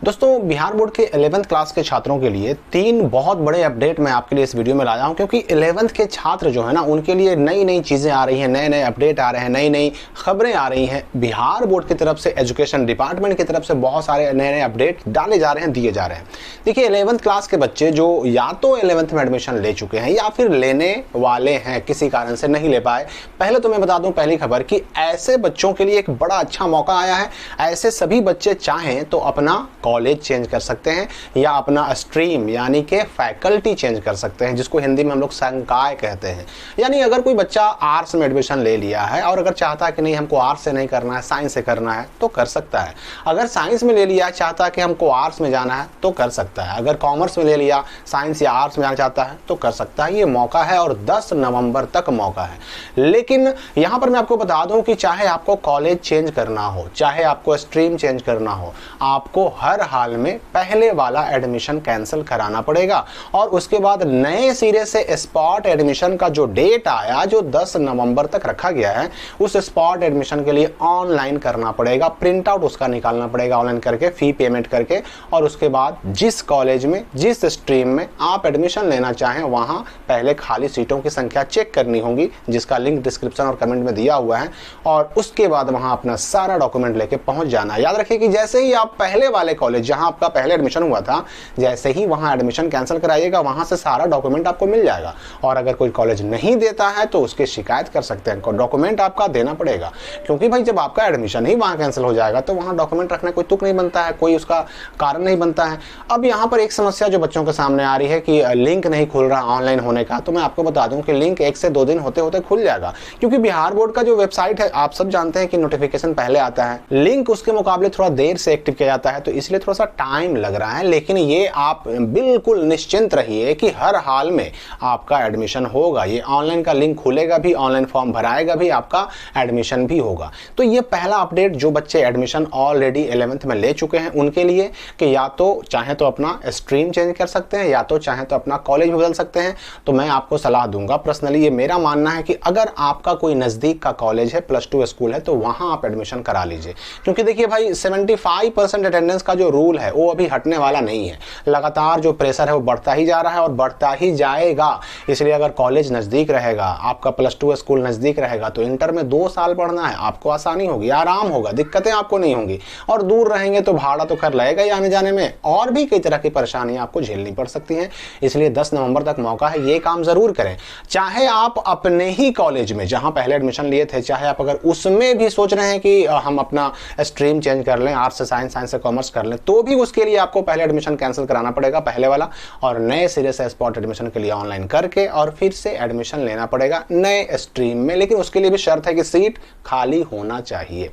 दोस्तों बिहार बोर्ड के 11th class के छात्रों के लिए 3 बहुत बड़े अपडेट मैं आपके लिए इस वीडियो में लाया हूं, क्योंकि 11th के छात्र जो है ना उनके लिए नई नई चीज़ें आ रही हैं, नए नए अपडेट आ रहे हैं, नई नई खबरें आ रही हैं। बिहार बोर्ड की तरफ से, एजुकेशन डिपार्टमेंट की तरफ से बहुत सारे नए नए अपडेट डाले जा रहे हैं, दिए जा रहे हैं। देखिए 11th क्लास के बच्चे जो या तो 11th में एडमिशन ले चुके हैं या फिर लेने वाले हैं, किसी कारण से नहीं ले पाए, पहले तो मैं बता दूं पहली खबर कि ऐसे बच्चों के लिए एक बड़ा अच्छा मौका आया है। ऐसे सभी बच्चे चाहें तो अपना कॉलेज चेंज कर सकते हैं या अपना स्ट्रीम यानी कि फैकल्टी चेंज कर सकते हैं, जिसको हिंदी में हम लोग संकाय कहते हैं। यानी अगर कोई बच्चा आर्ट्स में एडमिशन ले लिया है और अगर चाहता है कि नहीं हमको आर्ट्स से नहीं करना है, साइंस से करना है, तो कर सकता है। अगर साइंस में ले लिया, चाहता है कि हमको आर्ट्स में जाना है, तो कर सकता है। अगर कॉमर्स में ले लिया, साइंस या आर्ट्स में जाना चाहता है, तो कर सकता है। ये मौका है और 10 नवंबर तक मौका है। लेकिन यहां पर मैं आपको बता दूं कि चाहे आपको कॉलेज चेंज करना हो, चाहे आपको स्ट्रीम चेंज करना हो, आपको हर हाल में पहले वाला एडमिशन कैंसिल कराना पड़ेगा और उसके बाद नए सिरे से स्पॉट एडमिशन का जो डेट आया, जो 10 नवंबर तक रखा गया है, उस स्पॉट एडमिशन के लिए ऑनलाइन करना पड़ेगा। प्रिंट आउट उसका निकालना पड़ेगा ऑनलाइन करके, फी पेमेंट करके, और उसके बाद जिस कॉलेज में, जिस स्ट्रीम में आप एडमिशन लेना चाहें वहां पहले खाली सीटों की संख्या चेक करनी होगी, जिसका लिंक डिस्क्रिप्शन और कमेंट में दिया हुआ है, और उसके बाद वहां अपना सारा डॉक्यूमेंट लेके पहुंच जाना है। याद रखिए कि जैसे ही आप पहले वाले कॉलेज जहां आपका पहले एडमिशन हुआ था, जैसे ही वहां एडमिशन कैंसिल कराइएगा, वहां से सारा डॉक्यूमेंट आपको मिल जाएगा। और अगर कोई कॉलेज नहीं देता है तो उसकी शिकायत कर सकते हैं, डॉक्यूमेंट आपका देना पड़ेगा, क्योंकि भाई जब आपका एडमिशन ही वहां कैंसिल हो जाएगा तो वहां डॉक्यूमेंट रखना कोई तुक नहीं बनता है, कोई उसका कारण नहीं बनता है। अब यहां पर एक समस्या जो बच्चों के सामने आ रही है कि लिंक नहीं खुल रहा ऑनलाइन होने का, तो मैं आपको बता दूं कि लिंक 1 से 2 दिन होते होते खुल जाएगा, क्योंकि बिहार बोर्ड का जो वेबसाइट है आप सब जानते हैं कि नोटिफिकेशन पहले आता है, लिंक उसके मुकाबले थोड़ा देर से एक्टिव किया जाता है, तो इसलिए थोड़ा सा टाइम लग रहा है। लेकिन ये आप बिल्कुल निश्चिंत रहिए कि हर हाल में आपका एडमिशन होगा। ये ऑनलाइन का लिंक खुलेगा भी, ऑनलाइन फॉर्म भराएगा भी, आपका एडमिशन भी होगा। तो ये पहला अपडेट जो बच्चे एडमिशन ऑलरेडी 11th में ले चुके हैं उनके लिए, कि या तो चाहे तो अपना स्ट्रीम चेंज कर सकते हैं या तो चाहे तो अपना कॉलेज बदल सकते हैं। तो मैं आपको सलाह दूंगा, पर्सनली ये मेरा मानना है कि अगर आपका कोई नजदीक का कॉलेज है, +2 स्कूल है, तो वहां आप एडमिशन करा लीजिए। क्योंकि देखिए भाई 75% अटेंडेंस का जो रूल है वो अभी हटने वाला नहीं है। लगातार जो प्रेशर है वो बढ़ता ही जा रहा है और बढ़ता ही जाएगा। इसलिए अगर कॉलेज नजदीक रहेगा, आपका +2 स्कूल नजदीक रहेगा, तो इंटर में 2 साल पढ़ना है, आपको आसानी होगी, आराम होगा, दिक्कतें आपको नहीं होंगी। और दूर रहेंगे तो भाड़ा तो खैर लगेगा ही आने जाने में, और भी कई तरह की परेशानियां आपको झेलनी पड़ सकती हैं। इसलिए 10 नवंबर तक मौका है, ये काम जरूर करें। चाहे आप अपने ही कॉलेज में जहां पहले एडमिशन लिए थे, चाहे आप अगर उसमें भी सोच रहे हैं कि हम अपना स्ट्रीम चेंज कर लें, आर्ट्स से साइंस, साइंस से कॉमर्स कर लें, तो भी उसके लिए आपको पहले एडमिशन कैंसिल कराना पड़ेगा, पहले वाला, और नए सिरे से स्पॉट एडमिशन के लिए ऑनलाइन करके और फिर से एडमिशन लेना पड़ेगा नए स्ट्रीम में। लेकिन उसके लिए भी शर्त है कि सीट खाली होना चाहिए।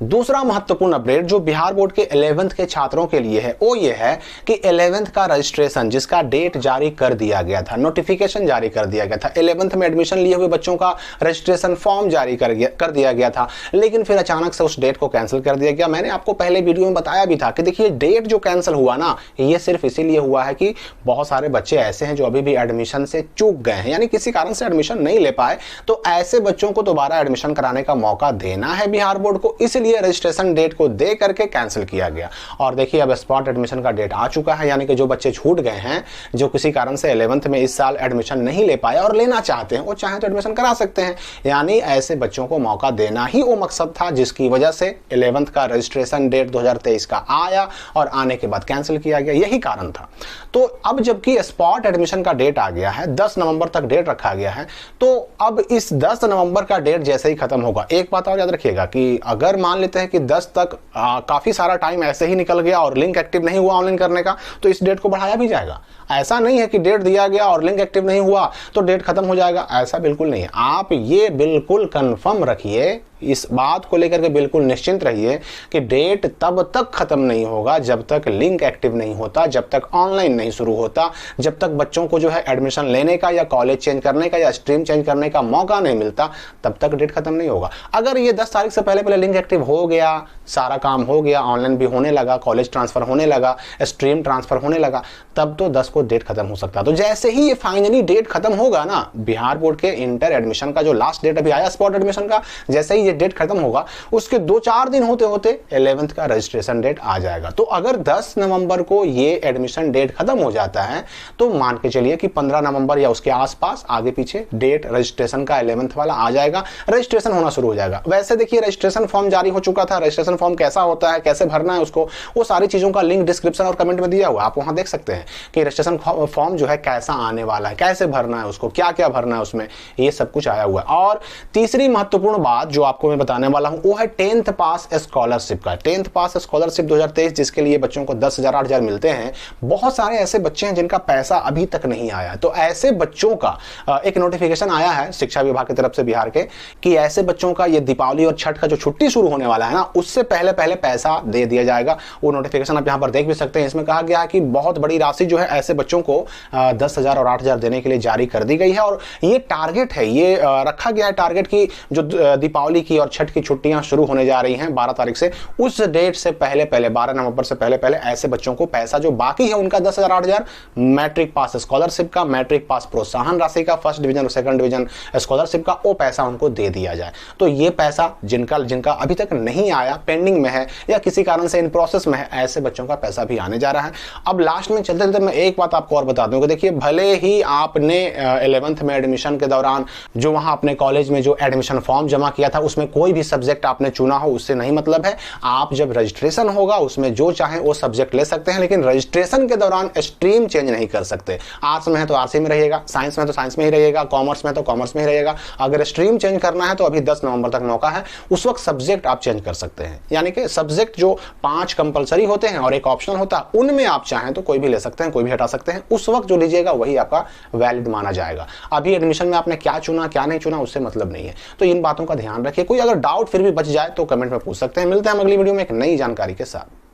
दूसरा महत्वपूर्ण अपडेट जो बिहार बोर्ड के 11th के छात्रों के लिए है वो ये है कि 11th का रजिस्ट्रेशन, जिसका डेट जारी कर दिया गया था, नोटिफिकेशन जारी कर दिया गया था, 11th में एडमिशन लिए हुए बच्चों का रजिस्ट्रेशन फॉर्म जारी कर दिया गया था, लेकिन फिर अचानक से उस डेट को कैंसिल कर दिया गया। मैंने आपको पहले वीडियो में बताया भी था कि देखिए डेट जो कैंसिल हुआ ना, ये सिर्फ इसीलिए हुआ है कि बहुत सारे बच्चे ऐसे हैं जो अभी भी एडमिशन से चूक गए हैं, यानी किसी कारण से एडमिशन नहीं ले पाए। तो ऐसे बच्चों को दोबारा एडमिशन कराने का मौका देना है बिहार बोर्ड को, इसलिए रजिस्ट्रेशन डेट को दे करके कैंसिल किया गया। और देखिए अब स्पॉट एडमिशन का डेट आ चुका है, यानी कि जो बच्चे छूट गए हैं, जो किसी कारण से 11th में इस साल एडमिशन नहीं ले पाए और लेना चाहते हैं, वो चाहे तो एडमिशन करा सकते हैं। यानी ऐसे बच्चों को मौका देना ही वो मकसद था जिसकी वजह से 11th का रजिस्ट्रेशन डेट 2023 का आया और आने के बाद कैंसिल किया गया, यही कारण था। तो अब जबकि स्पॉट एडमिशन का डेट आ गया है, 10 नवंबर तक डेट रखा गया है, तो अब इस 10 नवंबर का डेट जैसे ही खत्म होगा, एक बात और याद रखिएगा कि अगर मान लेते हैं कि 10 तक काफी सारा टाइम ऐसे ही निकल गया और लिंक एक्टिव नहीं हुआ ऑनलाइन करने का, तो इस डेट को बढ़ाया भी जाएगा। ऐसा नहीं है कि डेट दिया गया और लिंक एक्टिव नहीं हुआ तो डेट खत्म हो जाएगा, ऐसा बिल्कुल नहीं है। आप ये बिल्कुल कंफर्म रखिए, इस बात को लेकर के बिल्कुल निश्चिंत रहिए कि डेट तब तक खत्म नहीं होगा जब तक लिंक एक्टिव नहीं होता, जब तक ऑनलाइन नहीं शुरू होता, जब तक बच्चों को जो है एडमिशन लेने का या कॉलेज चेंज करने का या स्ट्रीम चेंज करने का मौका नहीं मिलता, तब तक डेट खत्म नहीं होगा। अगर ये 10 तारीख से पहले लिंक एक्टिव हो गया, सारा काम हो गया, ऑनलाइन भी होने लगा, कॉलेज ट्रांसफर होने लगा, स्ट्रीम ट्रांसफर होने लगा, तब तो 10 को डेट खत्म हो सकता। तो जैसे ही ये फाइनली डेट खत्म होगा ना, बिहार बोर्ड के इंटर एडमिशन का जो लास्ट डेट अभी आया स्पॉट एडमिशन का, जैसे ही ये डेट खत्म होगा उसके 2-4 दिन होते होते 11th का रजिस्ट्रेशन डेट आ जाएगा। तो अगर 10 नवंबर को ये एडमिशन डेट खत्म हो जाता है तो मान के चलिए कि 15 नवंबर या उसके आसपास आगे पीछे डेट रजिस्ट्रेशन का 11th वाला आ जाएगा, रजिस्ट्रेशन होना शुरू हो जाएगा। वैसे देखिए रजिस्ट्रेशन फॉर्म जारी हो चुका था, रजिस्ट्रेशन फॉर्म कैसा होता है, कैसे भरना है उसको, वो सारी चीजों का लिंक डिस्क्रिप्शन और कमेंट में दिया हुआ, आप वहां देख सकते हैं कि रजिस्ट्रेशन फॉर्म जो है कैसा आने वाला है, कैसे भरना है उसको, क्या क्या भरना है उसमें, ये सब कुछ आया हुआ है। और तीसरी महत्वपूर्ण बात जो आपको मैं बताने वाला हूं वो है 10th पास स्कॉलरशिप का। 10th पास स्कॉलरशिप 2023 जिसके लिए बच्चों को 10,000 8,000 मिलते हैं। बहुत सारे ऐसे बच्चे हैं जिनका पैसा अभी तक नहीं आया, तो ऐसे बच्चों का एक नोटिफिकेशन आया है शिक्षा विभाग की तरफ से बिहार के कि ऐसे बच्चों का ये दीपावली और छठ का जो छुट्टी शुरू होने वाला है ना, उससे पहले पहले पैसा दे दिया जाएगा। वो नोटिफिकेशन आप यहां पर देख भी सकते हैं। इसमें कहा गया है कि बहुत बड़ी राशि जो है ऐसे बच्चों को 10,000 और 8,000 देने के लिए जारी कर दी गई है। और ये टारगेट है, ये रखा गया है टारगेट की जो दीपावली की और छठ की छुट्टियां शुरू होने जा रही हैं 12 तारीख से, उस डेट से पहले पहले 12 नवंबर से पहले पहले ऐसे बच्चों को पैसा जो बाकी है उनका 10,000 8,000 मैट्रिक पास स्कॉलरशिप का, मैट्रिक पास प्रोत्साहन राशि का, फर्स्ट डिवीजन और सेकंड डिवीजन स्कॉलरशिप का, वो पैसा उनको दे दिया जाए। तो ये पैसा जिनका अभी तक नहीं आया, पेंडिंग में है या किसी कारण से इन प्रोसेस में है, ऐसे बच्चों का पैसा भी आने जा रहा है। अब लास्ट में चलते चलते मैं एक बात आपको और बता दूं कि देखिए भले ही आपने 11th में एडमिशन के दौरान जो वहां अपने कॉलेज में जो एडमिशन फॉर्म जमा किया था उसमें कोई भी सब्जेक्ट आपने चुना हो, उससे नहीं मतलब है। आप जब रजिस्ट्रेशन होगा उसमें जो चाहे वो सब्जेक्ट ले सकते हैं, लेकिन रजिस्ट्रेशन के दौरान स्ट्रीम चेंज नहीं कर सकते। आर्ट्स में है तो आर्ट्स में रहेगा, साइंस में तो साइंस में ही रहेगा, कॉमर्स में तो कॉमर्स में ही रहेगा। अगर स्ट्रीम चेंज करना है तो अभी 10 नवंबर तक मौका है, उस वक्त सब्जेक्ट आप चेंज कर सकते हैं। यानी कि सब्जेक्ट जो 5 कंपलसरी होते हैं और एक ऑप्शनल होता है, उनमें आप चाहें तो कोई भी ले सकते हैं, कोई भी हटा सकते हैं। उस वक्त जो लीजिएगा वही आपका वैलिड माना जाएगा। अभी एडमिशन में आपने क्या चुना क्या नहीं चुना उससे मतलब नहीं है। तो इन बातों का ध्यान रखिए। कोई अगर डाउट फिर भी बच जाए तो कमेंट में पूछ सकते हैं। मिलते हैं अगली वीडियो में एक नई जानकारी के साथ।